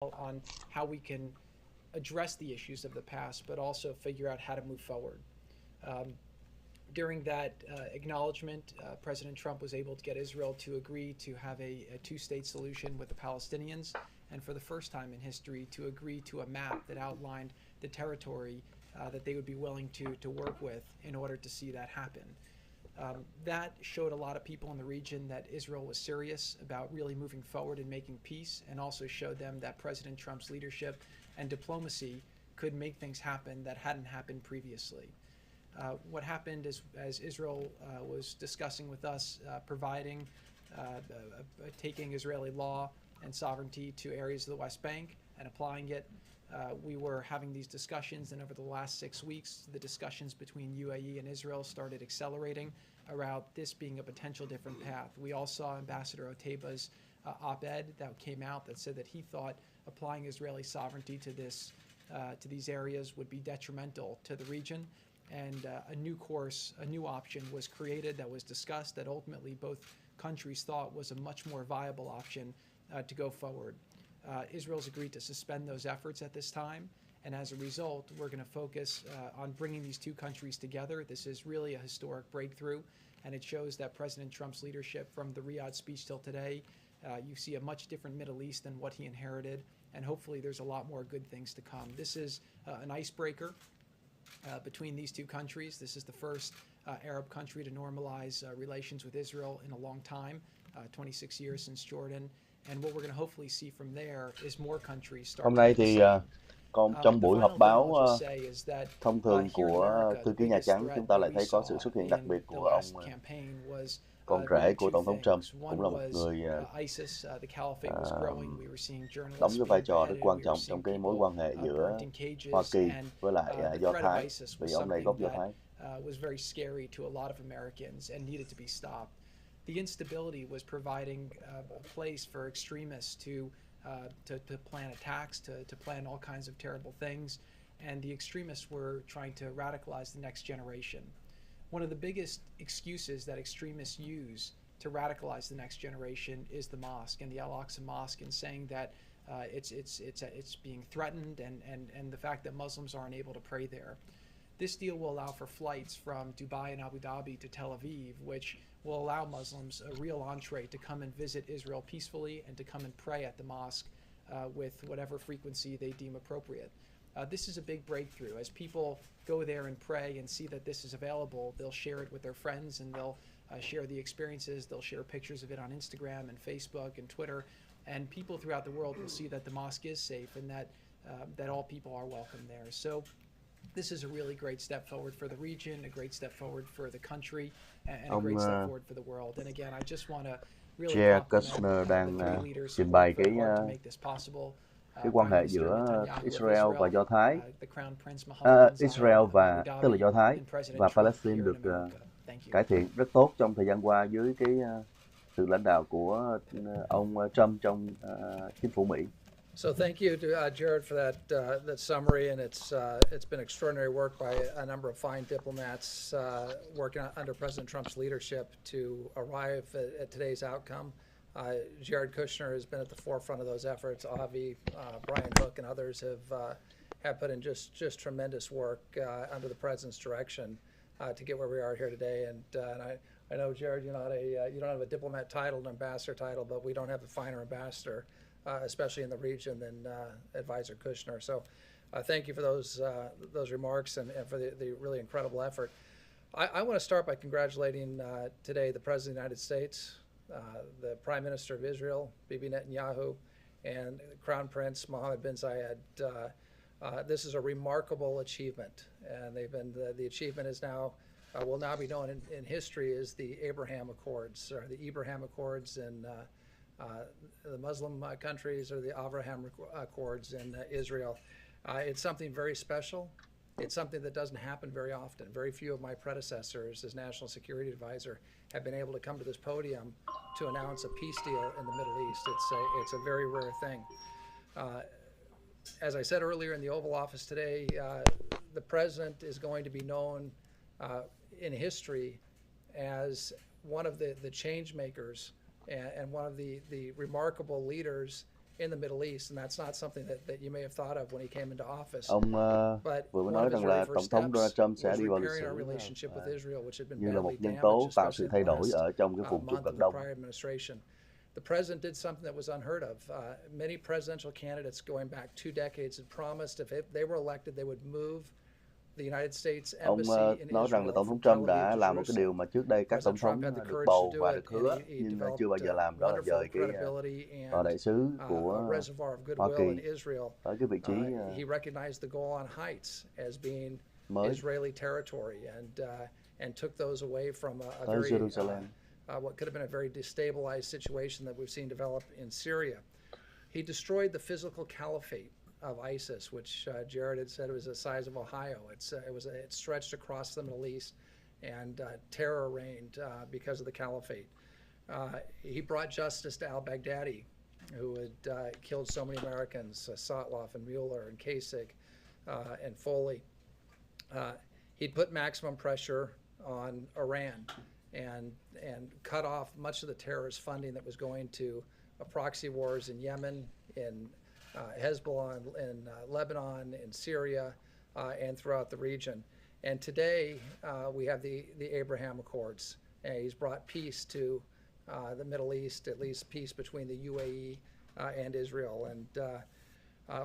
on how we can address the issues of the past, but also figure out how to move forward. Um, During that acknowledgement, President Trump was able to get Israel to agree to have a two-state solution with the Palestinians, and for the first time in history, to agree to a map that outlined the territory that they would be willing to work with in order to see that happen. That showed a lot of people in the region that Israel was serious about really moving forward and making peace, and also showed them that President Trump's leadership and diplomacy could make things happen that hadn't happened previously. What happened is, as Israel was discussing with us, providing, taking Israeli law and sovereignty to areas of the West Bank and applying it. We were having these discussions, and over the last 6 weeks, the discussions between UAE and Israel started accelerating around this being a potential different path. We all saw Ambassador Oteba's op-ed that came out that said that he thought applying Israeli sovereignty to these areas would be detrimental to the region. And a new course, a new option was created that was discussed that ultimately both countries thought was a much more viable option to go forward. Israel's agreed to suspend those efforts at this time, and as a result, we're going to focus on bringing these two countries together. This is really a historic breakthrough, and it shows that President Trump's leadership from the Riyadh speech till today, you see a much different Middle East than what he inherited, and hopefully there's a lot more good things to come. This is an icebreaker between these two countries. This is the first Arab country to normalize relations with Israel in a long time, 26 years since Jordan. And what we're going to hopefully see from there is more countries start Hôm to nay do the thì same. trong The buổi họp final thing báo I'll just say is that thông thường here in của America, thư the ký Nhà biggest Trắng, threat chúng ta that lại we thấy có sự saw xuất hiện đặc in biệt the của last ông campaign was con rể really của two Tổng thống Trump, things. cũng One là một was người ISIS, the caliphate was growing. We were seeing đóng journalists cái vai being trò rất beheaded. quan We were trọng trong seeing cái mối people quan hệ burnt giữa in Hoa cages, Kỳ and với lại the Do threat of Thái, ISIS vì was ông này something gốc Do that Thái. was very scary to a lot of Americans and needed to be stopped. The instability was providing a place for extremists to plan attacks, to plan all kinds of terrible things, and the extremists were trying to radicalize the next generation. One of the biggest excuses that extremists use to radicalize the next generation is the mosque and the Al-Aqsa Mosque, and saying that it's being threatened, and the fact that Muslims aren't able to pray there. This deal will allow for flights from Dubai and Abu Dhabi to Tel Aviv, which will allow Muslims a real entree to come and visit Israel peacefully and to come and pray at the mosque with whatever frequency they deem appropriate. This is a big breakthrough. As people go there and pray and see that this is available, they'll share it with their friends, and they'll share the experiences. They'll share pictures of it on Instagram and Facebook and Twitter, and people throughout the world will see that the mosque is safe and that all people are welcome there. So this is a really great step forward for the region, a great step forward for the country, and a Ông great step forward for the world. And again, I just want to really Chair compliment Kushner the đang three leaders who trình bày worked very hard to make this possible. cái quan Prime hệ Minister giữa Netanyahu of Israel và Israel, Do Thái. the Crown Prince Mohammed bin Zayed Israel of Abu tức là Dhabi, Do Thái and President và Trump Palestine here in được America. Thank you. cải thiện rất tốt trong thời gian qua dưới cái sự lãnh đạo của ông Trump trong chính phủ Mỹ. So thank you to Jared for that summary, and it's been extraordinary work by a number of fine diplomats working under President Trump's leadership to arrive at today's outcome. Jared Kushner has been at the forefront of those efforts. Avi, Brian Hook, and others have put in just tremendous work under the president's direction to get where we are here today. And I know, Jared, you don't have a diplomat title, an ambassador title, but we don't have a finer ambassador, especially in the region, than Advisor Kushner. So thank you for those remarks and for the really incredible effort. I want to start by congratulating today the President of the United States, the Prime Minister of Israel, Bibi Netanyahu, and Crown Prince Mohammed bin Zayed. This is a remarkable achievement, and the achievement is now will now be known in history as the Abraham Accords, or the Ibrahim Accords in the Muslim countries, or the Abraham Accords in Israel. It's something very special. It's something that doesn't happen very often. Very few of my predecessors as National Security Advisor have been able to come to this podium to announce a peace deal in the Middle East. It's a very rare thing. As I said earlier in the Oval Office today, the President is going to be known in history as one of the change makers and one of the remarkable leaders in the Middle East, and that's not something that you may have thought of when he came into office. Ông But vừa mới one nói of his rằng very là first Tổng thống Donald steps Trump sẽ was đi vào lịch repairing our sử relationship with Israel, which had been như là một badly nhân damaged, tố tạo sự especially thay in the đổi last ở trong cái vùng Trung month Cận of the Đông. prior administration. The president did something that was unheard of. Many presidential candidates going back 2 decades had promised if they were elected, they would move the United States Ông Embassy in nói rằng là Israel Tổng thống from Tel Trump Aviv đã to làm một cái điều Jerusalem. mà trước đây các tổng President Trump thống had the được courage bầu to do và it, được and hứa he nhưng developed chưa bao giờ làm, đó là wonderful dời cái credibility tòa đại and sứ a của reservoir of Hoa goodwill in Kỳ Israel. tới cái vị trí He recognized the Golan Heights as being mới Israeli territory and took those away from a tới very Jerusalem. what could have been a very destabilized situation that we've seen develop in Syria. He destroyed the physical caliphate of ISIS, which Jared had said was the size of Ohio. It stretched across the Middle East, and terror reigned because of the caliphate. He brought justice to al-Baghdadi, who had killed so many Americans, Sotloff and Mueller and Kasich and Foley. He'd put maximum pressure on Iran and cut off much of the terrorist funding that was going to proxy wars in Yemen, in Hezbollah, in Lebanon, in Syria, and throughout the region. And today we have the Abraham Accords. He's brought peace to the Middle East, at least peace between the UAE and Israel. And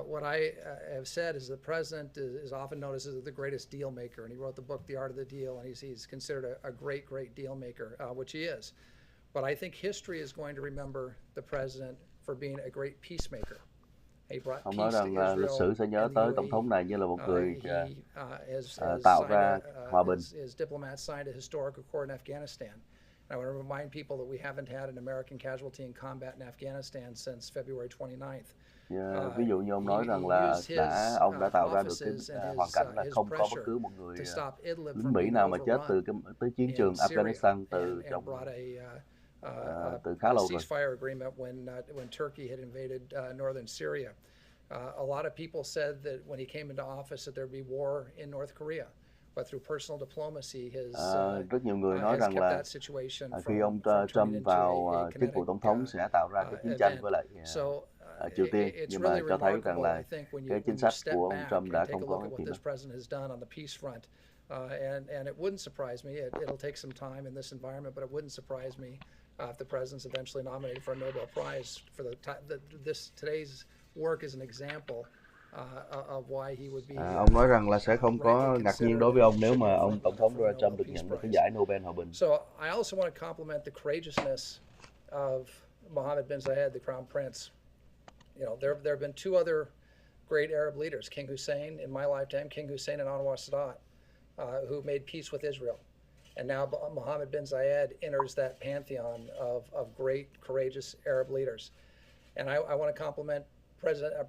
what I have said is the president is often noticed as the greatest deal maker, and he wrote the book The Art of the Deal, and he's considered a great deal maker, which he is. But I think history is going to remember the president for being a great peacemaker. He brought Ông peace nói to rằng là lịch sử Israel sẽ nhớ and the tới tổng thống này như là một người UAE. Has tạo signed ra hòa bình. his diplomats signed a historic accord in Afghanistan. I want to remind people that we haven't had an American casualty in combat in Afghanistan since February 29th. Ví dụ như ông nói rằng là ông đã tạo ra được cái hoàn cảnh là không có bất cứ một người lính Mỹ nào mà chết tới chiến trường Afghanistan từ khá lâu rồi. Ceasefire agreement when Turkey had invaded northern Syria. A lot of people said that when he came into office that there'd be war in North Korea. But through personal diplomacy, rất nhiều người nói rằng là khi ông Trump vào chức vụ tổng thống sẽ tạo ra cái chiến tranh với lại Triều Tiên, nhưng mà cho thấy rằng là cái chính sách của ông Trump đã không có cái chuyện đó. And it wouldn't surprise me. It'll take some time in this environment, but it wouldn't surprise me if the president's eventually nominated for a Nobel Prize for today's work is an example of why he would be. Ông nói rằng là sẽ không có ngạc nhiên đối với ông nếu mà ông tổng thống Donald Trump được nhận được cái giải Nobel hòa bình. So I also want to compliment the courageousness of Mohammed bin Zayed, the Crown Prince. You know, there have been two other great Arab leaders, King Hussein in my lifetime, King Hussein and Anwar Sadat, who made peace with Israel. And now Mohammed bin Zayed enters that pantheon of great, courageous Arab leaders. And I want to compliment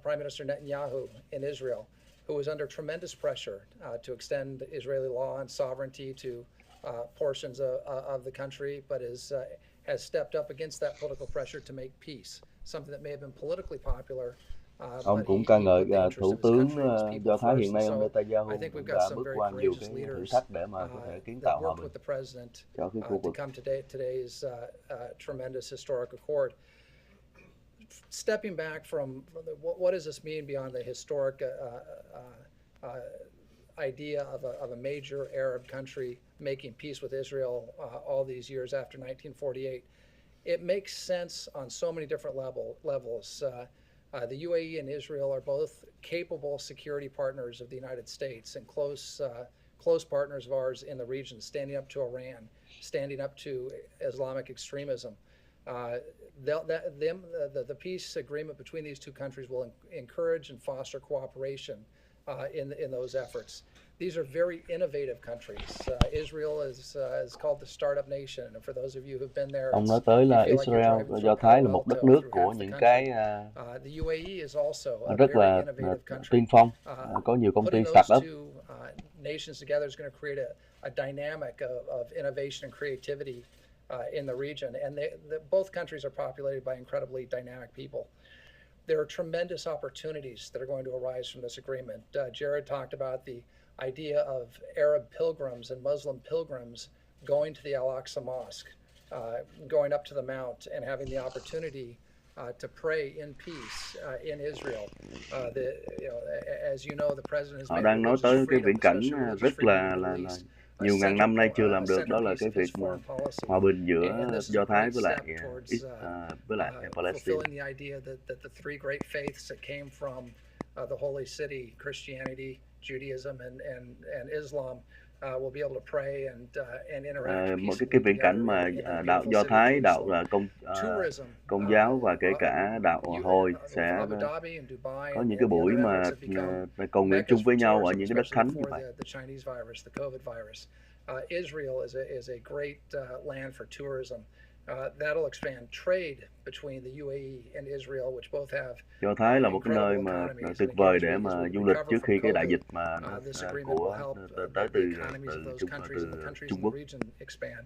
Prime Minister Netanyahu in Israel, who was under tremendous pressure to extend Israeli law and sovereignty to portions of the country, but has stepped up against that political pressure to make peace, something that may have been politically popular. Ông cũng ca ngợi Thủ tướng Do Thái hiện nay, ông Netanyahu cũng đã bước qua nhiều cái thử thách để mà có thể kiến tạo hòa bình cho cái khu vực. Today's tremendous historic accord. Stepping back from what does this mean beyond the historic idea of a major Arab country making peace with Israel all these years after 1948? It makes sense on so many different levels. The UAE and Israel are both capable security partners of the United States and close partners of ours in the region, standing up to Iran, standing up to Islamic extremism. The peace agreement between these two countries will encourage and foster cooperation in those efforts. These are very innovative countries. Israel is called the startup nation, and for those of you who've been there, ông nói tới là Israel và Do Thái là một đất nước của những cái rất là tiên phong, có nhiều công ty startup. Nations together is going to create a dynamic of innovation and creativity in the region, and both countries are populated by incredibly dynamic people. There are tremendous opportunities that are going to arise from this agreement. Jared talked about the idea of Arab pilgrims and Muslim pilgrims going to the Al-Aqsa Mosque, going up to the Mount and having the opportunity to pray in peace in Israel. As you know, the president has Họ made đang nói religious tới cái freedom, viễn cảnh especially religious rất freedom in the là Middle East, a nhiều ngàn năm nay chưa làm được, đó là centerpiece cái of việc his mà foreign policy. hòa bình giữa And this is a Do Thái great với lại step towards Palestine. fulfilling the idea that the three great faiths that came from the holy city, Christianity, Judaism, and Islam, will be able to pray and interact Một peacefully cái viễn together cảnh mà in the đạo beautiful Do city of Thái, đạo Jerusalem. Tourism, Công giáo và kể cả đạo Hồi sẽ Abu Dhabi and Dubai có and những cái the buổi other mà efforts have become cầu nguyện chung meccas với for nhau ở tourism, những cái đất especially thánh như before vậy. the Chinese virus, the COVID virus. Israel is a great land for tourism. That'll expand trade between the UAE and Israel, which both have Do Thái là một cái nơi incredible mà economies. tuyệt And vời again, để as mà we du lịch recover trước from khi cái đại COVID, dịch mà this agreement will help tới the economies of those countries and the countries Trung in Quốc. the region expand.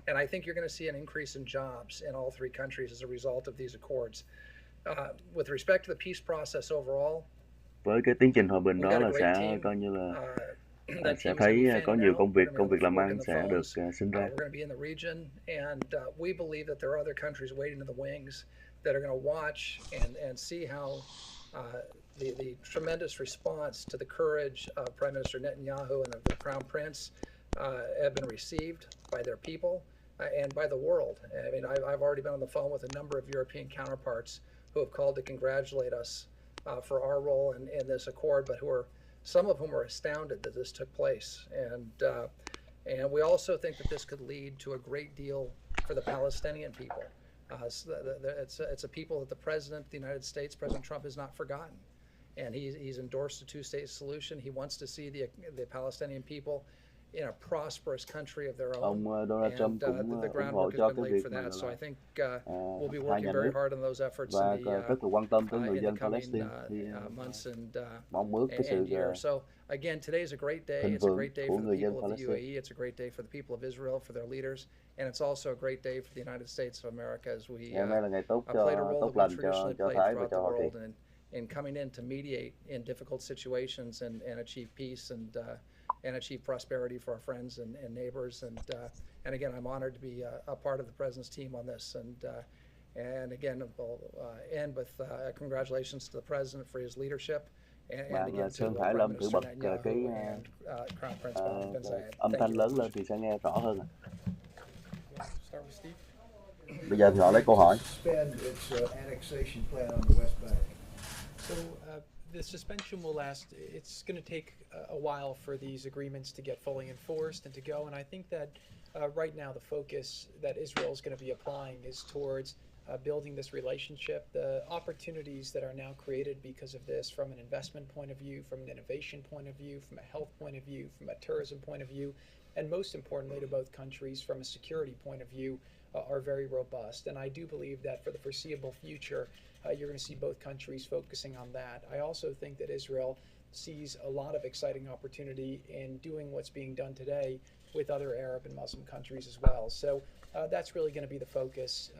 And I think you're going to see an increase in jobs in all three countries as a result of these accords. With respect to the peace process overall, Với cái tiến trình hòa bình đó là sẽ coi như là sẽ thấy có nhiều công việc làm ăn sẽ được sinh ra. We're going to be in the region, and we believe that there are other countries waiting in the wings that are going to watch and see how the tremendous response to the courage of Prime Minister Netanyahu and of the Crown Prince have been received by their people and by the world. I mean, I've already been on the phone with a number of European counterparts who have called to congratulate us for our role in this accord, but some of whom are astounded that this took place. And we also think that this could lead to a great deal for the Palestinian people. It's a people that the President of the United States, President Trump, has not forgotten. And he's endorsed a two-state solution. He wants to see the Palestinian people in a prosperous country of their own. Ông Donald Trump cũng The ủng hộ groundwork cho has been cái laid việc for mà that. So I think hai we'll be nhà working very nước hard on those efforts và in the rất là quan tâm tới người in dân the coming Palestine thì months mong ước cái sự and years. So again, today's a great day. thịnh It's a vượng great day của for the người dân people of the Palestine. UAE. It's a great day for the people of Israel, for their leaders, and it's also a great day for the United States of America as we Ngày hôm nay là ngày tốt played a role tốt that we lành traditionally cho played Thái và throughout cho the Hoa Kỳ. world in coming in to mediate in difficult situations and achieve peace and achieve prosperity for our friends and neighbors. And again, I'm honored to be a part of the President's team on this. And again, we'll end with congratulations to the President for his leadership. And again, to Sơn Prime Hải Lâm thử Minister bật Netanyahu and Crown Prince Mohammed bin Zayed. âm Thank thanh you lớn very lên much. thì sẽ nghe rõ hơn. Start with Steve. Bây giờ thì họ lấy câu hỏi. Suspend its annexation plan on the West Bank. So the suspension will last. It's going to take a while for these agreements to get fully enforced and to go. And I think that right now the focus that Israel is going to be applying is towards building this relationship. The opportunities that are now created because of this, from an investment point of view, from an innovation point of view, from a health point of view, from a tourism point of view, and most importantly to both countries from a security point of view, are very robust. And I do believe that for the foreseeable future, you're going to see both countries focusing on that. I also think that Israel sees a lot of exciting opportunity in doing what's being done today with other Arab and Muslim countries as well. So that's really going to be the focus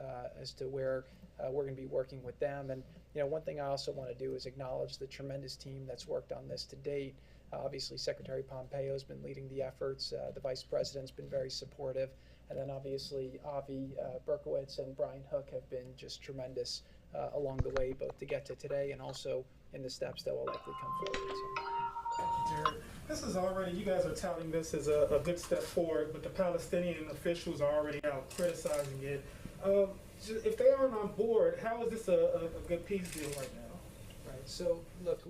as to where we're going to be working with them. And one thing I also want to do is acknowledge the tremendous team that's worked on this to date. Obviously, Secretary Pompeo has been leading the efforts. The Vice President's been very supportive. And then obviously Avi Berkowitz and Brian Hook have been just tremendous along the way, both to get to today and also in the steps that will likely come forward. Jared, this is already, you guys are touting this as a good step forward, but the Palestinian officials are already out criticizing it. If they aren't on board, how is this a good peace deal right now? Right. So look,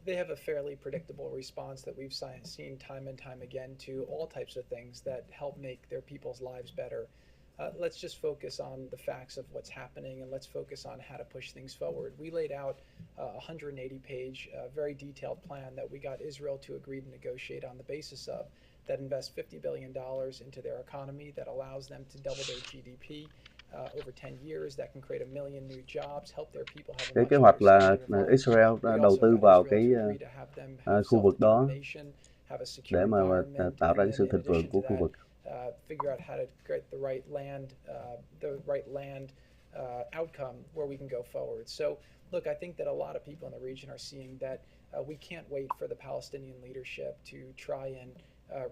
they have a fairly predictable response that we've seen time and time again to all types of things that help make their people's lives better. Let's just focus on the facts of what's happening, and let's focus on how to push things forward. We laid out a 180-page, very detailed plan that we got Israel to agree to negotiate on the basis of, that invests $50 billion into their economy, that allows them to double their GDP over 10 years, that can create 1 million new jobs, help their people have a Cái much kế hoạch better là standard of life. Israel We đầu also tư got vào Israel cái to agree to have them have khu vực đó self-determination, have a secure để mà environment, tạo ra and cái sự then in thịnh vượng addition của to khu that, vực. figure out how to create the right land outcome where we can go forward. So look, I think that a lot of people in the region are seeing that we can't wait for the Palestinian leadership to try and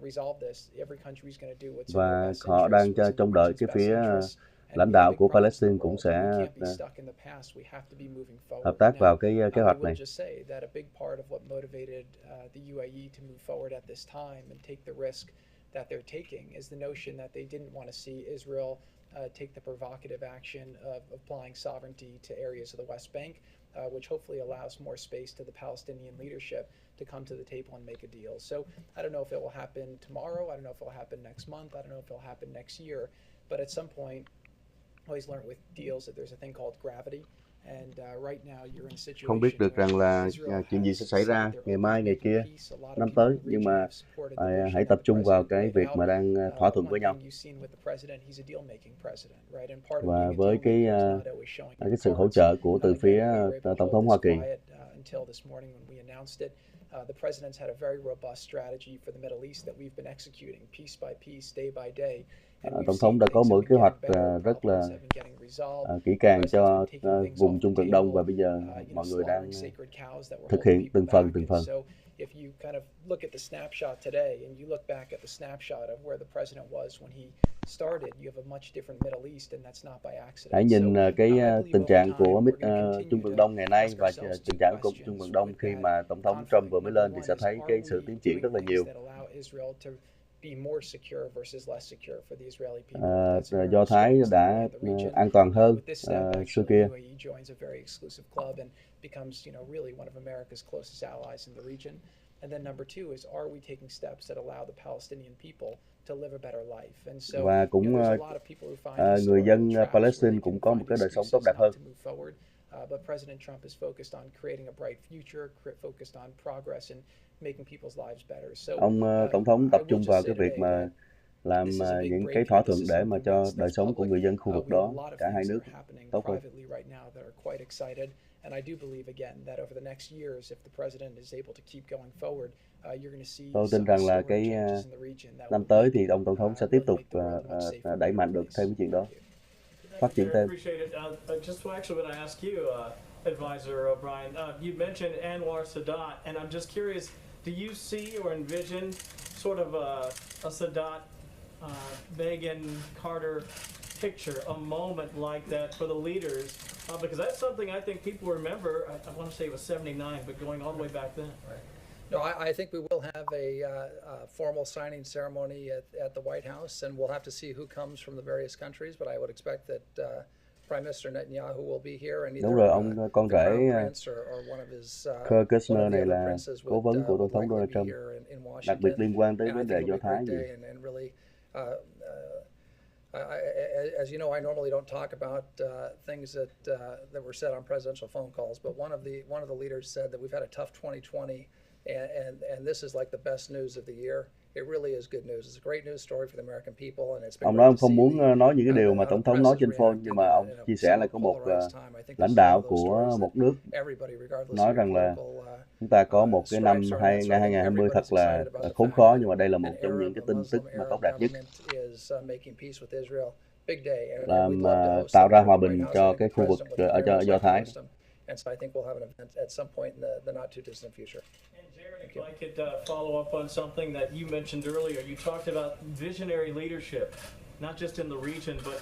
resolve this. Every country is going to do what's in their Và best họ interest, đang what's in the trông đợi region's cái best phía interest, lãnh đạo của Palestine cũng sẽ hợp tác vào cái kế hoạch này. That they're taking is the notion that they didn't want to see Israel take the provocative action of applying sovereignty to areas of the West Bank, which hopefully allows more space to the Palestinian leadership to come to the table and make a deal. So I don't know if it will happen tomorrow, I don't know if it will happen next month, I don't know if it will happen next year, but at some point, I always learn with deals that there's a thing called gravity. Không biết được rằng là chuyện gì sẽ xảy ra ngày mai, ngày kia, năm tới, nhưng mà hãy tập trung vào cái việc mà đang thỏa thuận với nhau. Và với cái sự hỗ trợ của từ phía Tổng thống Hoa Kỳ. The president's had a very robust strategy for the Middle East that we've been executing piece by piece, day by day. Tổng thống đã có một kế hoạch rất là kỹ càng cho vùng Trung Cận Đông và bây giờ mọi người đang thực hiện từng phần. If you kind of look at the snapshot today and you look back at the snapshot of where the president was when he started, you have a much different Middle East and that's not by accident. Hãy nhìn cái tình trạng của Trung Cận Đông ngày nay và tình trạng của Trung Cận Đông khi mà Tổng thống Trump vừa mới lên thì sẽ thấy cái sự tiến triển rất là nhiều. Do Thái đã an toàn hơn xưa kia. Becomes, really one of America's closest allies in the region. And then number two is, are we taking steps that allow the Palestinian people to live a better life? And so, và cũng người dân Palestine cũng có một cái đời sống tốt đẹp hơn. But President Trump is focused on creating a bright future, focused on progress and making people's lives better. So, ông Tổng thống tập trung vào cái việc mà làm những cái thỏa thuận để mà cho đời sống của người dân khu vực đó, cả hai nước tốt hơn. And I do believe again that over the next years, if the president is able to keep going forward, you're going to see. Tôi tin rằng là cái năm tới thì ông Tổng thống sẽ tiếp tục đẩy mạnh được thêm cái chuyện đó, phát triển thêm. Just actually, when I ask you, Advisor O'Brien, you mentioned Anwar Sadat, and I'm just curious, do you see or envision sort of a Sadat, Reagan, Carter picture, a moment like that for the leaders? Because that's something I think people remember. I want to say it was 79, but going all the way back then. Right. No, I think we will have a formal signing ceremony at the White House, and we'll have to see who comes from the various countries. But I would expect that Prime Minister Netanyahu will be here, and either đúng rồi, ông con rể or one of his Kushner này là cố vấn của Tổng thống Donald Trump, đặc biệt liên quan tới vấn đề Do Thái gì. As you know, I normally don't talk about things that were said on presidential phone calls, but one of the leaders said that we've had a tough 2020, and this is like the best news of the year. It really is good news. It's a great news story for the American people, and it's been. Ông nói ông không muốn nói những cái điều mà Tổng thống nói trên phone, nhưng mà ông chia sẻ là có một lãnh đạo của một nước nói rằng là chúng ta có một cái năm 2020 thật là khốn khó, nhưng mà đây là một trong những cái tin tức mà tốt đẹp nhất, làm tạo ra hòa bình cho cái khu vực ở Do Thái. And so I think we'll have an event at some point in the not too distant future. And Jared, if I could follow up on something that you mentioned earlier, you talked about visionary leadership, not just in the region, but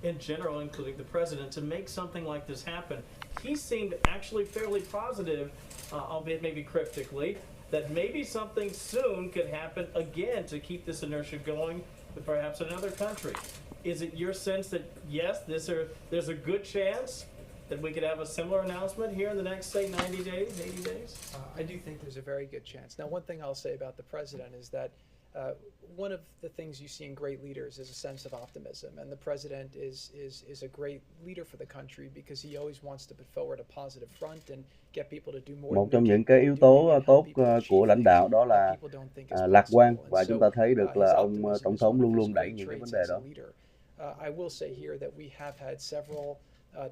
in general, including the president, to make something like this happen. He seemed actually fairly positive, albeit maybe cryptically, that maybe something soon could happen again to keep this inertia going with perhaps another country. Is it your sense that, yes, there's a good chance that we could have a similar announcement here in the next, say, 90 days, 80 days? I do think there's a very good chance. Now, one thing I'll say about the president is that one of the things you see in great leaders is a sense of optimism, and the president is a great leader for the country because he always wants to put forward a positive front and get people to do more. Một trong những cái yếu tố tốt của lãnh đạo đó là lạc quan, và chúng ta thấy được là ông Tổng thống luôn luôn đẩy những cái vấn đề đó. I will say here that we have had several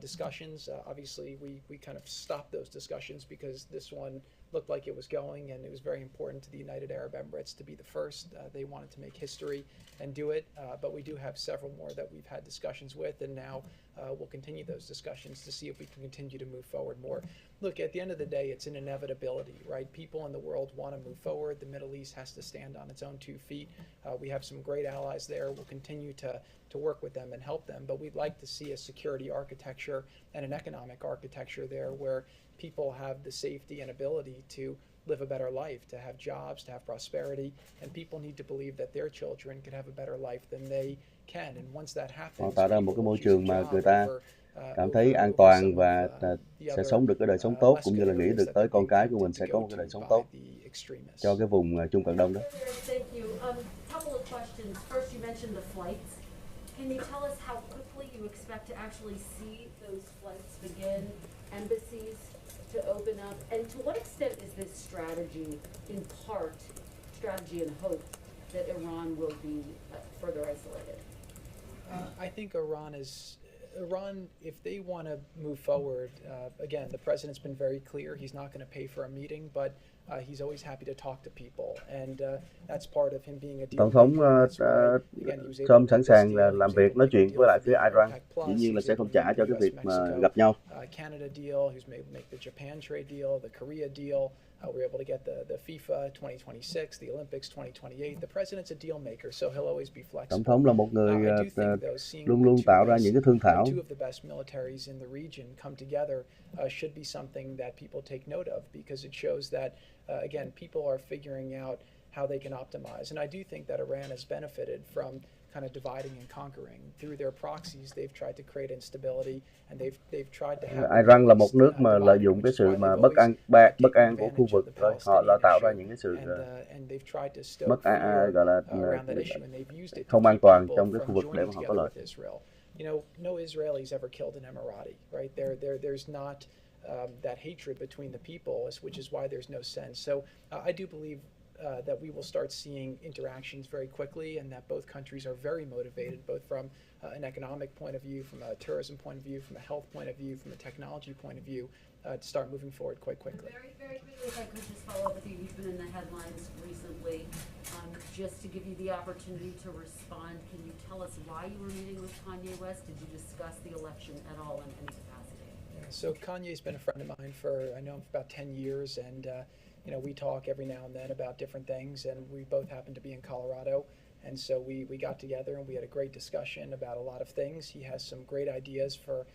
discussions. Obviously, we kind of stopped those discussions because this one looked like it was going, and it was very important to the United Arab Emirates to be the first. They wanted to make history and do it, but we do have several more that we've had discussions with, and now we'll continue those discussions to see if we can continue to move forward more. Look, at the end of the day, it's an inevitability, right? People in the world want to move forward. The Middle East has to stand on its own 2 feet. We have some great allies there. We'll continue to work with them and help them, but we'd like to see a security architecture and an economic architecture there where people have the safety and ability to live a better life, to have jobs, to have prosperity, and people need to believe that their children can have a better life than they can. And once that happens, tạo ra một cái môi trường mà người ta cảm thấy an toàn và sẽ sống được cái đời sống tốt, cũng như là nghĩ được tới con cái của mình sẽ có một cái đời sống tốt cho cái vùng Trung Cận Đông đó. Couple of questions. First, you mentioned the flights. Can you tell us how quickly you expect to actually see those flights begin, embassies to open up, and to what extent is this strategy, in part, strategy and hope that Iran will be further isolated? I think Iran, if they want to move forward, again, the president's been very clear. He's not going to pay for a meeting, but he's always happy to talk to people, and that's part of him being a deal. Tổng thống Trump sẵn sàng là làm việc, nói chuyện với lại phía Iran. Dĩ nhiên là sẽ không trả cho cái việc mà gặp nhau. Canada deal, who's made the Japan trade deal, the Korea deal. We're able to get the FIFA 2026, the Olympics 2028. The president's a deal maker, so he'll always be flexible. Tổng thống là một người luôn luôn tạo ra những cái thương thảo. Two of the best militaries in the region come together should be something that people take note of, because it shows that again, people are figuring out how they can optimize. And I do think that Iran has benefited from kind of dividing and conquering. Through their proxies, they've tried to create instability, and they've tried to have. Iran là một nước mà lợi dụng cái sự mà bất an của khu vực, rồi họ đã tạo ra những cái sự bất an, gọi là không an toàn trong cái khu vực để mà họ có lợi. You know, no Israelis ever killed an Emirati, right? There's not that hatred between the peoples, which is why there's no sense. So I do believe that we will start seeing interactions very quickly, and that both countries are very motivated, both from an economic point of view, from a tourism point of view, from a health point of view, from a technology point of view, to start moving forward quite quickly. Very, very quickly, if I could just follow up with you. You've been in the headlines recently. Just to give you the opportunity to respond, can you tell us why you were meeting with Kanye West? Did you discuss the election at all in any capacity? Yeah, so Kanye's been a friend of mine I know him for about 10 years, and you know, we talk every now and then about different things, and we both happen to be in Colorado, and so we got together and we had a great discussion about a lot of things. He has some great ideas for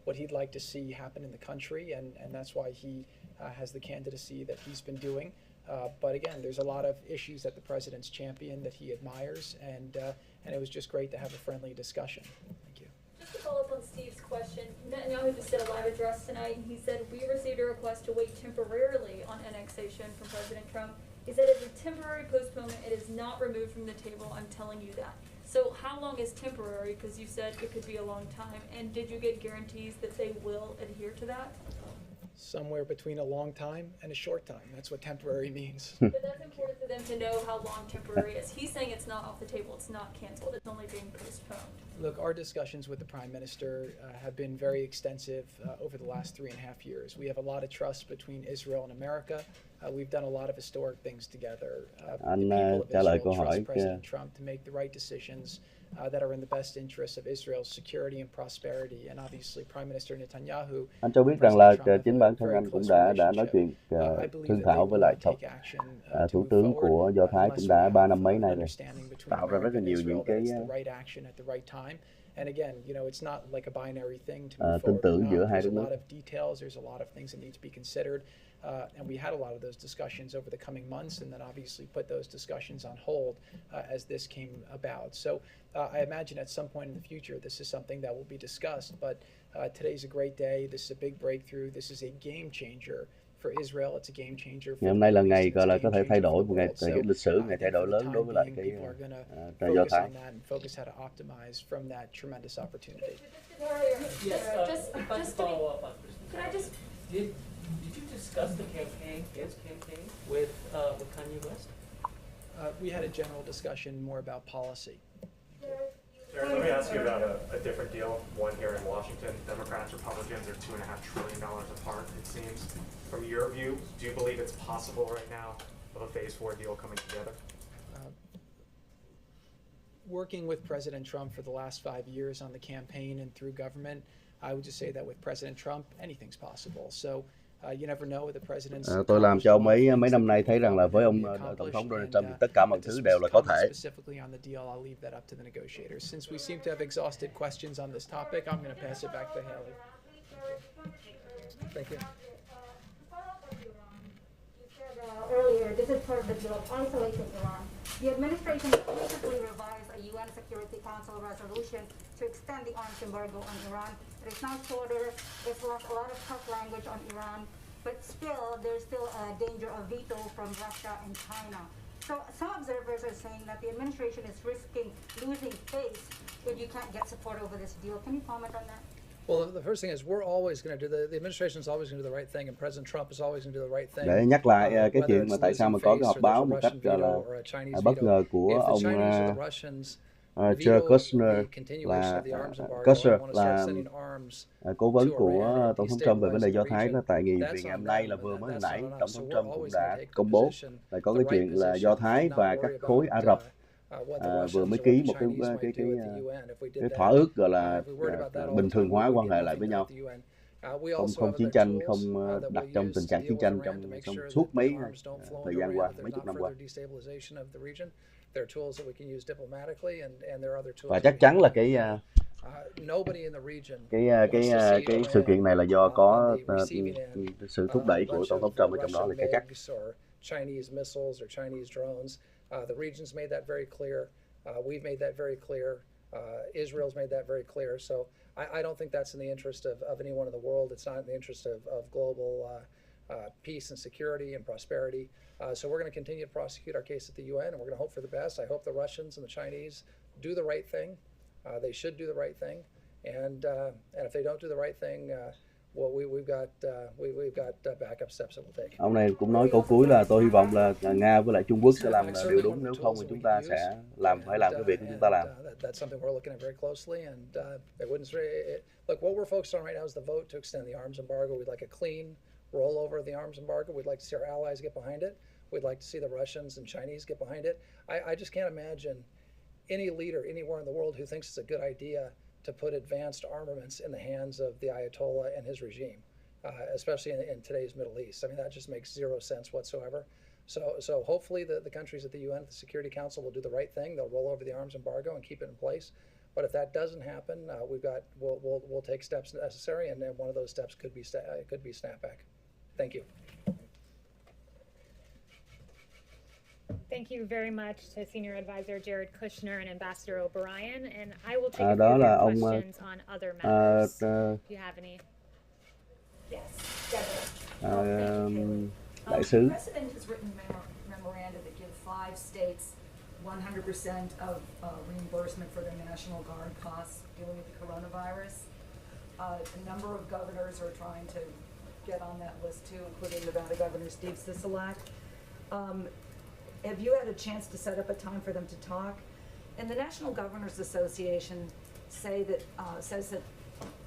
what he'd like to see happen in the country, and that's why he has the candidacy that he's been doing. But again, there's a lot of issues that the president's championed that he admires, and it was just great to have a friendly discussion. Thank you. Just to follow up on Steve's question, Netanyahu just did a live address tonight, and he said, we received a request to wait temporarily on annexation from President Trump. He said it's a temporary postponement. It is not removed from the table. I'm telling you that. So how long is temporary? Because you said it could be a long time. And did you get guarantees that they will adhere to that? Somewhere between a long time and a short time. That's what temporary means. But that's important for them to know how long temporary is. He's saying it's not off the table. It's not canceled. It's only being postponed. Look, our discussions with the Prime Minister have been very extensive over the last 3.5 years. We have a lot of trust between Israel and America. We've done a lot of historic things together. Anh trả lời câu hỏi President Trump to make the right decisions that are in the best interests of Israel's security and prosperity, and obviously Prime Minister Netanyahu. Anh cho biết rằng là chính bản thân anh cũng đã nói chuyện thương thảo với lại thủ tướng của Do Thái cũng đã 3 năm mấy nay rồi, tạo ra rất là nhiều những cái And again, you know, it's not like a binary thing to move tin tưởng giữa hai There's đất a nước. lot of details. There's a lot of things that need to be considered. And we had a lot of those discussions over the coming months, and then obviously put those discussions on hold as this came about. So I imagine at some point in the future, this is something that will be discussed. But today's a great day. This is a big breakthrough. This is a game changer for Israel. It's a game changer for Ngày hôm nay là ngày gọi là có thể thay đổi một ngày lịch sử, ngày thay đổi lớn đối với lại cái Do Thái. Focus how to optimize from that tremendous opportunity. Did you discuss his campaign with Kanye West? We had a general discussion more about policy. Jared, let me ask you about a different deal, one here in Washington. Democrats, Republicans are $2.5 trillion apart, it seems. From your view, do you believe it's possible right now of a phase 4 deal coming together? working with President Trump for the last 5 years on the campaign and through government, I would just say that with President Trump, anything's possible. So you never know with the president's. Tôi làm cho ông ấy mấy năm nay thấy rằng là với ông Tổng thống Donald Trump thì tất cả mọi thứ đều là có thể. Specifically on the deal, I'll leave that up to the negotiators. Since we seem to have exhausted questions on this topic, I'm going to pass it back to Haley. Thank you. Earlier, this is part of the deal of isolating Iran. The administration recently revised a UN Security Council resolution to extend the arms embargo on Iran. It is now shorter, it's left a lot of tough language on Iran, but still, there's still a danger of veto from Russia and China. So some observers are saying that the administration is risking losing face if you can't get support over this deal. Can you comment on that? Well, the first thing is we're always going to do the administration is always going to do the right thing, and President Trump is always going to do the right thing. Để nhắc lại cái chuyện mà tại sao mà có cái họp báo một cách là bất ngờ của ông Jared Kushner là cố vấn của Tổng thống Trump về vấn đề Do Thái đó, tại vì ngày hôm nay là vừa mới hồi nãy Tổng thống Trump cũng đã công bố là có cái chuyện là Do Thái và các khối Ả Rập vừa mới ký một cái thỏa ước gọi là bình thường hóa quan hệ lại với nhau, không chiến tranh, không đặt trong tình trạng chiến tranh trong suốt mấy thời gian qua, mấy chục năm qua. Và chắc chắn là cái sự kiện này là do có sự thúc đẩy của Tổng thống Trump ở trong đó là cái chắc. Chinese missiles or Chinese drones. The region's made that very clear. We've made that very clear. Israel's made that very clear. So I don't think that's in the interest of anyone in the world. It's not in the interest of global peace and security and prosperity. So we're going to continue to prosecute our case at the UN, and we're going to hope for the best. I hope the Russians and the Chinese do the right thing. They should do the right thing. And if they don't do the right thing, well, we've got backup steps that we'll take. Ông này cũng nói câu cuối là tôi hy vọng là Nga với lại Trung Quốc sẽ làm điều đúng, nếu không thì chúng ta sẽ phải làm cái việc của chúng ta làm. That's something we're looking at very closely, and look, what we're focused on right now is the vote to extend the arms embargo. We'd like a clean rollover of the arms embargo. We'd like to see our allies get behind it. We'd like to see the Russians and Chinese get behind it. I just can't imagine any leader anywhere in the world who thinks it's a good idea to put advanced armaments in the hands of the Ayatollah and his regime, especially in today's Middle East. I mean, that just makes zero sense whatsoever. So hopefully the countries at the UN, the Security Council, will do the right thing. They'll roll over the arms embargo and keep it in place. But if that doesn't happen, we'll take steps necessary, and then one of those steps could be snapback. Thank you. Thank you very much to Senior Advisor Jared Kushner and Ambassador O'Brien, and I will take a few questions on other matters. Do you have any? Yes. Đại sứ. The President has written memoranda that give 5 states 100% of reimbursement for their National Guard costs dealing with the coronavirus. A number of governors are trying to get on that list too, including Nevada Governor Steve Sisolak. Have you had a chance to set up a time for them to talk? And the National Governors Association says that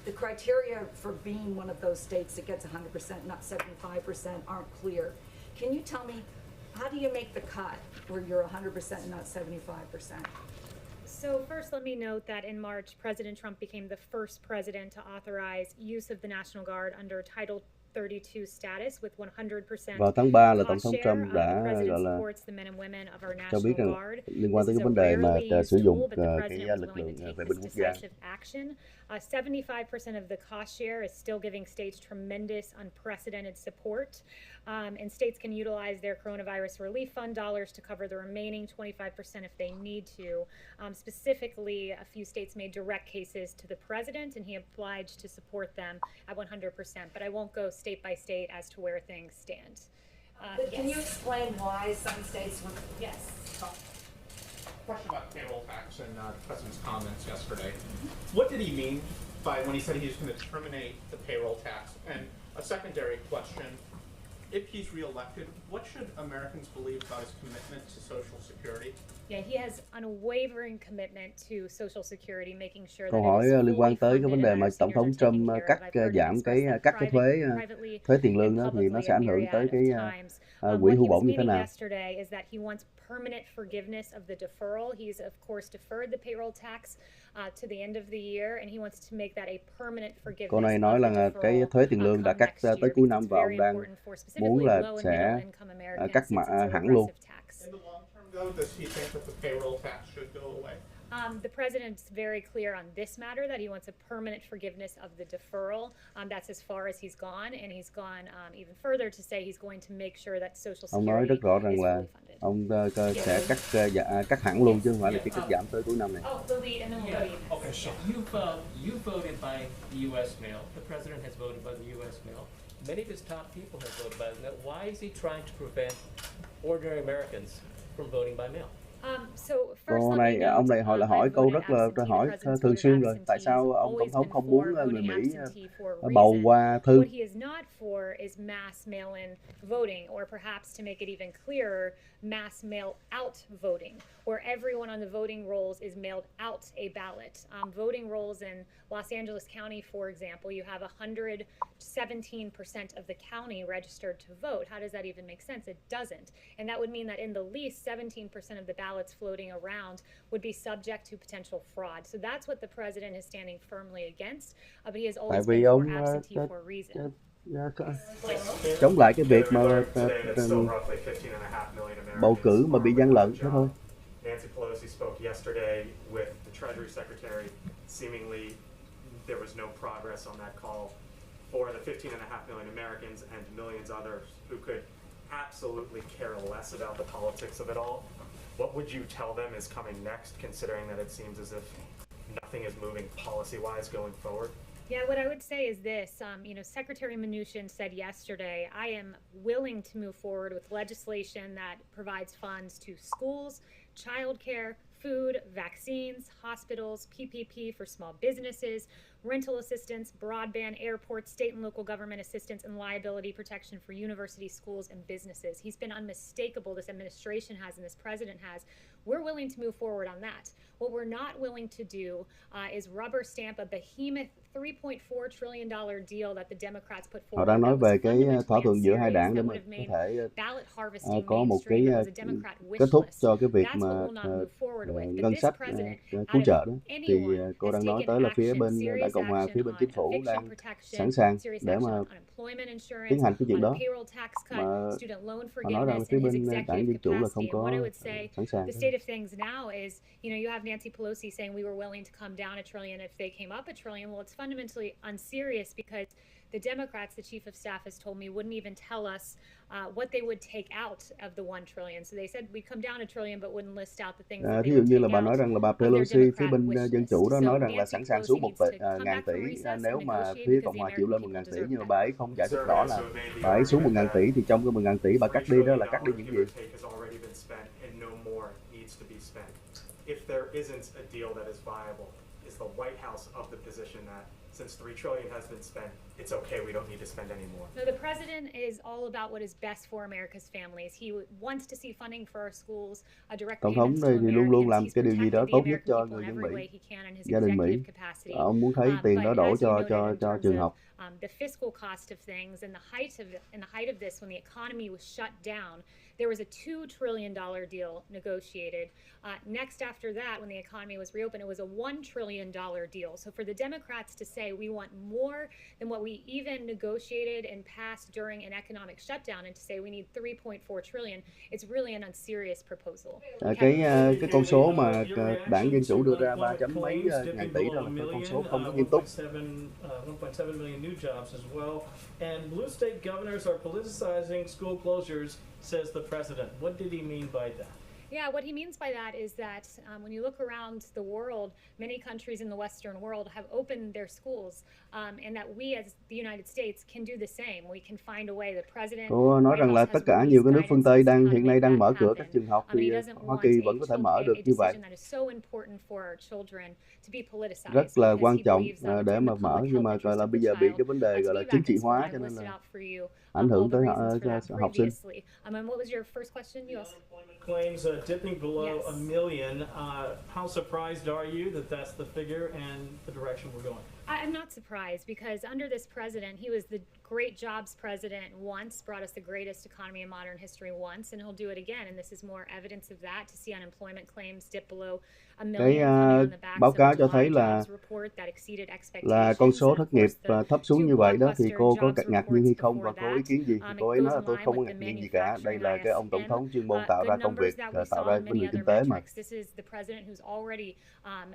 the criteria for being one of those states that gets 100%, not 75%, aren't clear. Can you tell me, how do you make the cut where you're 100% and not 75%? So first, let me note that in March, President Trump became the first president to authorize use of the National Guard under Title 32 status with 100% Vào tháng 3 là Tổng thống Trump đã gọi là cho biết rằng liên quan tới cái vấn đề mà sử dụng cái lực lượng vệ binh quốc gia. 75% of the cost share is still giving states tremendous, unprecedented support, and states can utilize their coronavirus relief fund dollars to cover the remaining 25% if they need to. Specifically, a few states made direct cases to the president, and he obliged to support them at 100%, but I won't go state by state as to where things stand. But can you explain why some states would? Yes. Question about payroll tax and the president's comments yesterday. What did he mean by when he said he was going to terminate the payroll tax? And a secondary question, if he's reelected, what should Americans believe about his commitment to Social Security? Yeah, he has unwavering commitment to Social Security, making sure that Câu hỏi liên quan tới cái vấn đề mà tổng thống Trump giảm các cái thuế tiền lương đó thì nó sẽ ảnh hưởng tới cái quỹ hưu bổng như thế nào? Permanent forgiveness of the deferral. He's of course deferred the payroll tax to the end of the year, and he wants to make that a permanent forgiveness. Cô này nói là cái thuế tiền lương đã cắt tới cuối năm và ông đang muốn là sẽ cắt hẳn luôn. Does he think that the payroll tax should go away? The president's very clear on this matter that he wants a permanent forgiveness of the deferral. That's as far as he's gone, and he's gone even further to say he's going to make sure that Social Security ông nói rất rõ rằng là ông sẽ cắt hẳn luôn chứ không phải là chỉ cắt giảm tới cuối năm này. Okay, so you voted by the U.S. mail. The president has voted by the U.S. mail. Many of his top people have voted by the mail. Why is he trying to prevent ordinary Americans from voting by mail? Cô này ông này hỏi câu rất là hỏi thường xuyên rồi, tại sao ông tổng thống không muốn người Mỹ bầu qua thư? What he is not for is mass mail-in voting, or perhaps to make it even clearer, mass mail-out voting, where everyone on the voting rolls is mailed out a ballot. Voting rolls in Los Angeles County, for example, you have 117% of the county registered to vote. How does that even make sense? It doesn't. And that would mean that in the least 17% of the ballots floating around would be subject to potential fraud. So that's what the president is standing firmly against, but he has always been for absentee for a reason. Chống lại cái việc mà bầu cử mà bị gian lận, thế thôi. Nancy Pelosi spoke yesterday with the Treasury Secretary. Seemingly, there was no progress on that call for the 15.5 million Americans and millions others who could absolutely care less about the politics of it all. What would you tell them is coming next, considering that it seems as if nothing is moving policy-wise going forward? Yeah, what I would say is this, Secretary Mnuchin said yesterday, I am willing to move forward with legislation that provides funds to schools, childcare, food, vaccines, hospitals, PPP for small businesses, rental assistance, broadband, airports, state and local government assistance, and liability protection for universities, schools, and businesses. He's been unmistakable, this administration has and this president has. We're willing to move forward on that. What we're not willing to do is rubber stamp a behemoth $3.4 trillion deal that the Democrats put forward. Họ đang nói về cái thỏa thuận giữa hai đảng để mà có thể có một cái kết thúc cho cái việc mà ngân sách cứu trợ đó. Thì cô đang nói tới là phía bên Đảng Cộng hòa, phía bên chính phủ đang sẵn sàng để mà tiến hành cái chuyện đó. Mà họ nói rằng phía bên đảng Dân Chủ là không có sẵn sàng. The state of things now is, you have Nancy Pelosi saying we were willing to come down a trillion if they came up a trillion. Well, it's fundamentally unserious because the Democrats, the chief of staff has told me, wouldn't even tell us what they would take out of the 1 trillion. So they said we'd come down a trillion but wouldn't list out the things that they would take out. Ví dụ như là bà nói rằng là bà Pelosi, phía bên Dân Chủ đó nói rằng là sẵn sàng xuống 1.000 tỷ nếu mà phía Cộng hòa chịu lên 1.000 tỷ, nhưng mà bà ấy không giải thích rõ là bà ấy xuống 1.000 tỷ thì trong cái 1.000 tỷ bà cắt đi đó là cắt đi những gì. If there isn't a deal that is viable, is the White House of the position that since $3 trillion has been spent, it's okay, we don't need to spend any more? No, the president is all about what is best for America's families. He wants to see funding for our schools, a direct payments to Americans. Thì luôn luôn làm cái điều gì đó tốt nhất cho người dân Mỹ, gia đình Mỹ. Ông muốn thấy tiền đó đổ cho trường học. The fiscal cost of things and the height of this, when the economy was shut down, there was a $2 trillion deal negotiated. Next after that, when the economy was reopened, it was a $1 trillion deal. So for the Democrats to say we want more than what we even negotiated and passed during an economic shutdown, and to say we need 3.4 trillion, it's really an unserious proposal. Cái con số mà đảng Dân Chủ đưa ra 3 mấy ngàn tỷ đó là cái con số không có nghiêm túc. 1.7 million new jobs as well. And blue state governors are politicizing school closures, says the president. What did he mean by that? Yeah, what he means by that is that when you look around the world, many countries in the Western world have opened their schools, and that we as the United States can do the same. We can find a way. The president. Cô nói rằng là tất cả nhiều cái nước phương Tây hiện nay đang mở cửa các trường học thì Hoa Kỳ vẫn có thể mở được như vậy. Rất là quan trọng để mà mở, nhưng mà gọi là bây giờ bị cái vấn đề gọi là chính trị hóa cho nên là ảnh hưởng tới học sinh. What was your first question? You asked? Claims dipping below a million. How surprised are you that that's the figure and the direction we're going? I'm not surprised, because under this president, he was the great jobs president once, brought us the greatest economy in modern history once, and he'll do it again. And this is more evidence of that, to see unemployment claims dip below a million on the back báo cáo cho of thấy a là jobs report that exceeded expectations. con số thất nghiệp thấp xuống như vậy đó, thì cô có ngạc nhiên hay không và có ý kiến gì? Cô ấy nói là tôi không có ngạc nhiên gì cả. Đây là cái ông tổng thống chuyên môn tạo ra công việc, tạo ra vấn đề kinh tế mà. This is the president who's already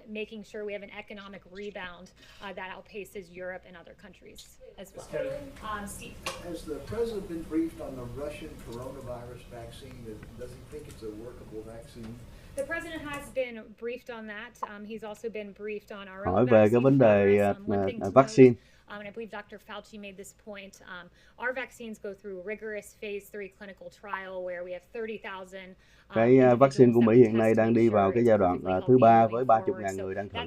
making sure we have an economic rebound that outpaces Europe and other countries as well. Steve. Has the president been briefed on the Russian coronavirus vaccine? Does he think it's a workable vaccine? The president has been briefed on that. He's also been briefed on our Hỏi own về cái vấn đề vaccine. And I believe Dr. Fauci made this point. Our vaccines go through rigorous phase 3 clinical trial where we have 30,000. Cái vaccine của Mỹ hiện nay đang đi vào cái giai đoạn thứ 3 với 30.000 người đang thử.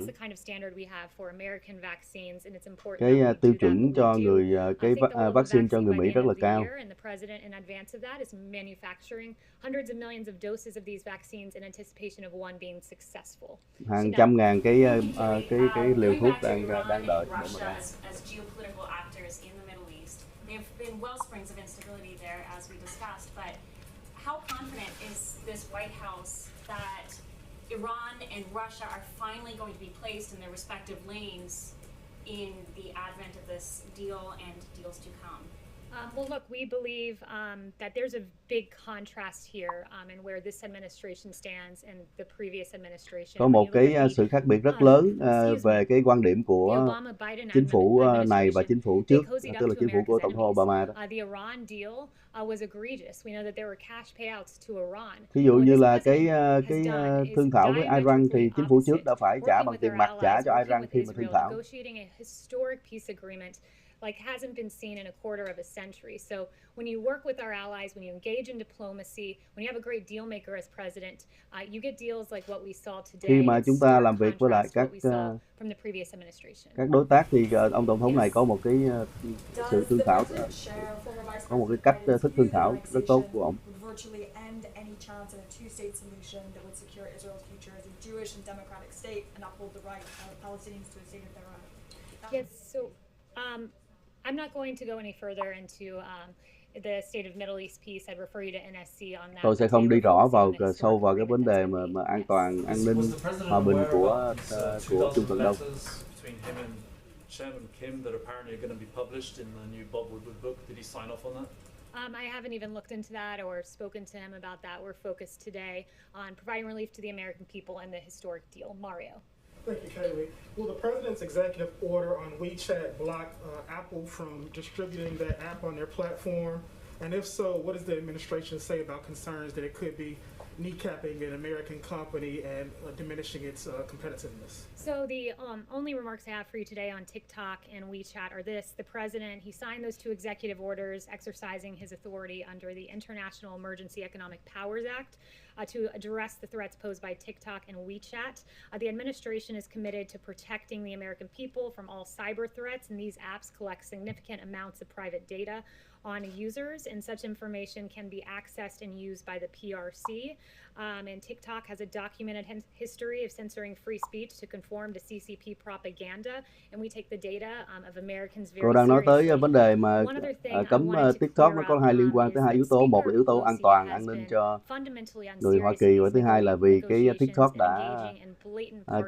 Cái tiêu chuẩn cho người cái vaccine cho người Mỹ rất là cao. Hàng trăm ngàn cái liều thuốc đang đợi để mà ra. Geopolitical actors in the Middle East. There have been wellsprings of instability there, as we discussed, but how confident is this White House that Iran and Russia are finally going to be placed in their respective lanes in the advent of this deal and deals to come? Well, look, we believe that there's a big contrast here in where this administration stands and the previous administration. Có một cái sự khác biệt rất lớn về cái quan điểm của chính phủ này và chính phủ trước, tức là chính phủ của Tổng thống Obama đó. The Iran deal was egregious. We know that there were cash payouts to Iran. Ví dụ như là cái thương thảo với Iran thì chính phủ trước đã phải trả bằng tiền mặt trả cho Iran khi mà thương thảo. Like hasn't been seen in a quarter of a century. So when you work with our allies, when you engage in diplomacy, when you have a great deal maker as president, you get deals like what we saw today. Khi mà chúng ta làm việc với lại các đối tác thì ông tổng thống này có một cái sự thương thảo, có một cái cách thức thương thảo rất tốt của ông. Yes, so I'm not going to go any further into the state of Middle East peace. I'd refer you to NSC on that. Tôi sẽ không đi rõ sâu vào cái vấn đề mà an toàn, an ninh, hòa bình của Trung Cận Đông. Chairman Kim that apparently are going to be published in the new Bob Woodward book. Did he sign off on that? I haven't even looked into that or spoken to him about that. We're focused today on providing relief to the American people and the historic deal. Mario. Thank you, Kayleigh. Will the president's executive order on WeChat block Apple from distributing that app on their platform? And if so, what does the administration say about concerns that it could be kneecapping an American company and diminishing its competitiveness? So the only remarks I have for you today on TikTok and WeChat are this. The president, he signed those 2 executive orders exercising his authority under the International Emergency Economic Powers Act to address the threats posed by TikTok and WeChat. The administration is committed to protecting the American people from all cyber threats, and these apps collect significant amounts of private data on users, and such information can be accessed and used by the PRC. And TikTok has a documented history of censoring free speech to conform to CCP propaganda, and we take the data of Americans very seriously. Cô đang nói tới vấn đề mà cấm TikTok, nó có 2 liên quan tới 2 yếu tố. Một là yếu tố an toàn, an ninh cho người Hoa Kỳ, và thứ hai là vì cái TikTok đã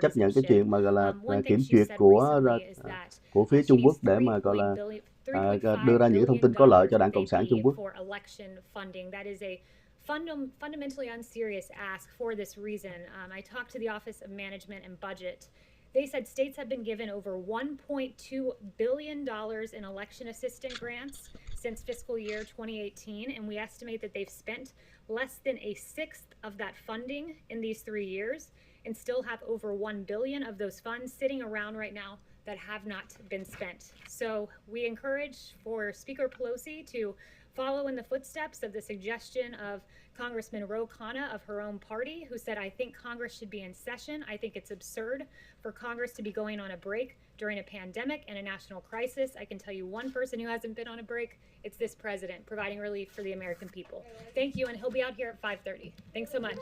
chấp nhận cái chuyện mà gọi là kiểm duyệt của phía Trung Quốc để mà gọi là đưa ra những thông tin có lợi cho Đảng Cộng sản Trung Quốc. Fundamentally unserious ask for this reason. I talked to the Office of Management and Budget. They said states have been given over $1.2 billion in election assistance grants since fiscal year 2018, and we estimate that they've spent less than a sixth of that funding in these 3 years, and still have over $1 billion of those funds sitting around right now that have not been spent. So we encourage for Speaker Pelosi to follow in the footsteps of the suggestion of Congressman Ro Khanna of her own party, who said, I think Congress should be in session. I think it's absurd for Congress to be going on a break during a pandemic and a national crisis. I can tell you one person who hasn't been on a break. It's this president providing relief for the American people. Thank you, and he'll be out here at 5:30. Thanks so much.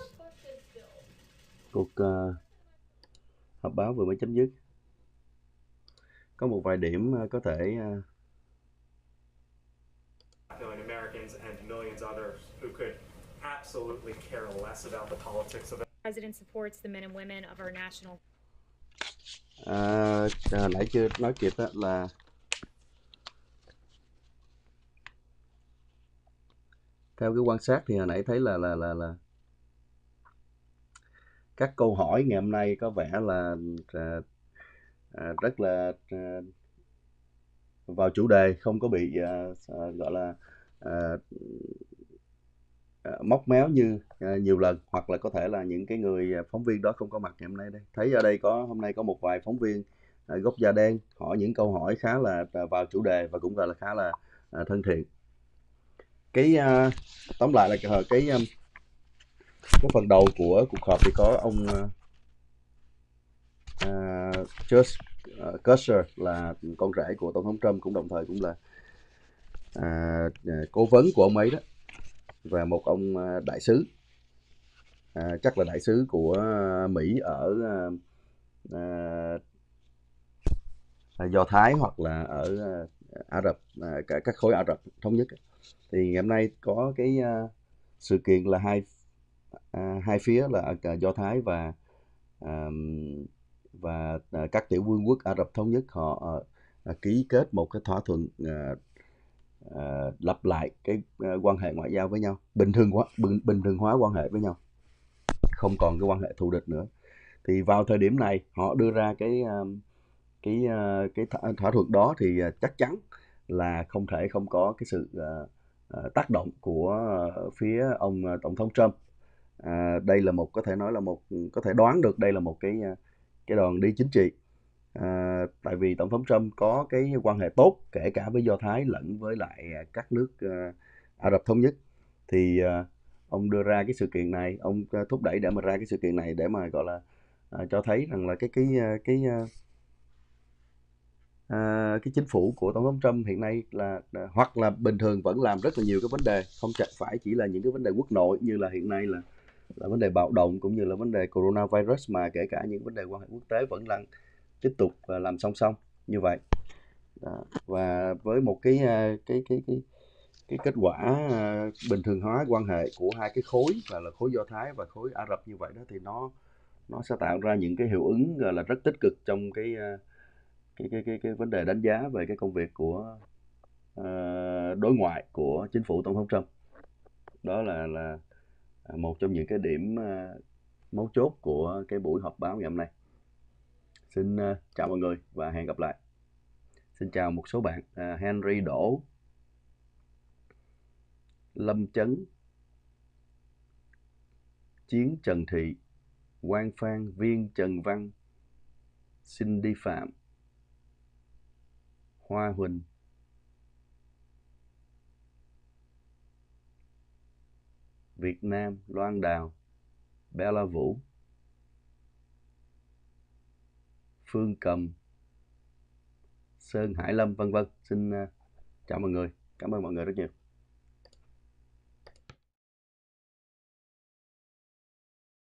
Cuộc họp báo vừa mới chấm dứt. Có một vài điểm có thể million Americans and millions others who could absolutely care less about the politics of it. The president supports the men and women of our national. Nãy chưa nói kịp đó là theo cái quan sát thì hồi nãy thấy là các câu hỏi ngày hôm nay có vẻ là rất là vào chủ đề, không có bị gọi là móc méo như nhiều lần, hoặc là có thể là những cái người phóng viên đó không có mặt ngày hôm nay đây. Thấy ở đây hôm nay có một vài phóng viên gốc da đen hỏi những câu hỏi khá là vào chủ đề và cũng gọi là khá là thân thiện. Cái tóm lại là cái phần đầu của cuộc họp thì có ông George Kushner là con rể của Tổng thống Trump, cũng đồng thời cũng là cố vấn của ông ấy đó, và một ông đại sứ, chắc là đại sứ của Mỹ ở Do Thái hoặc là ở Ả Rập, các khối Ả Rập thống nhất. Thì ngày hôm nay có cái sự kiện là hai phía là Do Thái và các tiểu vương quốc Ả Rập thống nhất, họ ký kết một cái thỏa thuận lập lại cái quan hệ ngoại giao với nhau, bình thường hóa quan hệ với nhau, không còn cái quan hệ thù địch nữa. Thì vào thời điểm này họ đưa ra cái thỏa thuận đó thì chắc chắn là không thể không có cái sự tác động của phía ông Tổng thống Trump. Đây là có thể nói là có thể đoán được đây là một cái đòn đi chính trị. Tại vì Tổng thống Trump có cái quan hệ tốt kể cả với Do Thái lẫn với lại các nước Ả Rập thống nhất. Thì ông đưa ra cái sự kiện này, ông thúc đẩy để mà ra cái sự kiện này để mà gọi là cho thấy rằng là cái chính phủ của Tổng thống Trump hiện nay là hoặc là bình thường vẫn làm rất là nhiều cái vấn đề, không phải chỉ là những cái vấn đề quốc nội như là hiện nay là vấn đề bạo động cũng như là vấn đề coronavirus, mà kể cả những vấn đề quan hệ quốc tế vẫn đang tiếp tục làm song song như vậy. Và với một cái kết quả bình thường hóa quan hệ của hai cái khối, và là khối Do Thái và khối Ả Rập như vậy đó, thì nó sẽ tạo ra những cái hiệu ứng gọi là rất tích cực trong cái vấn đề đánh giá về cái công việc của đối ngoại của chính phủ Tổng thống Trump. Đó là một trong những cái điểm mấu chốt của cái buổi họp báo ngày hôm nay. Xin chào mọi người và hẹn gặp lại. Xin chào một số bạn: Henry Đỗ, Lâm Chấn, Chiến Trần Thị, Quang Phan, Viên Trần Văn, Cindy Phạm, Hoa Huỳnh, Việt Nam, Loan Đào, Bella Vũ, Phương Cầm, Sơn Hải Lâm, vân vân. Xin chào mọi người. Cảm ơn mọi người rất nhiều.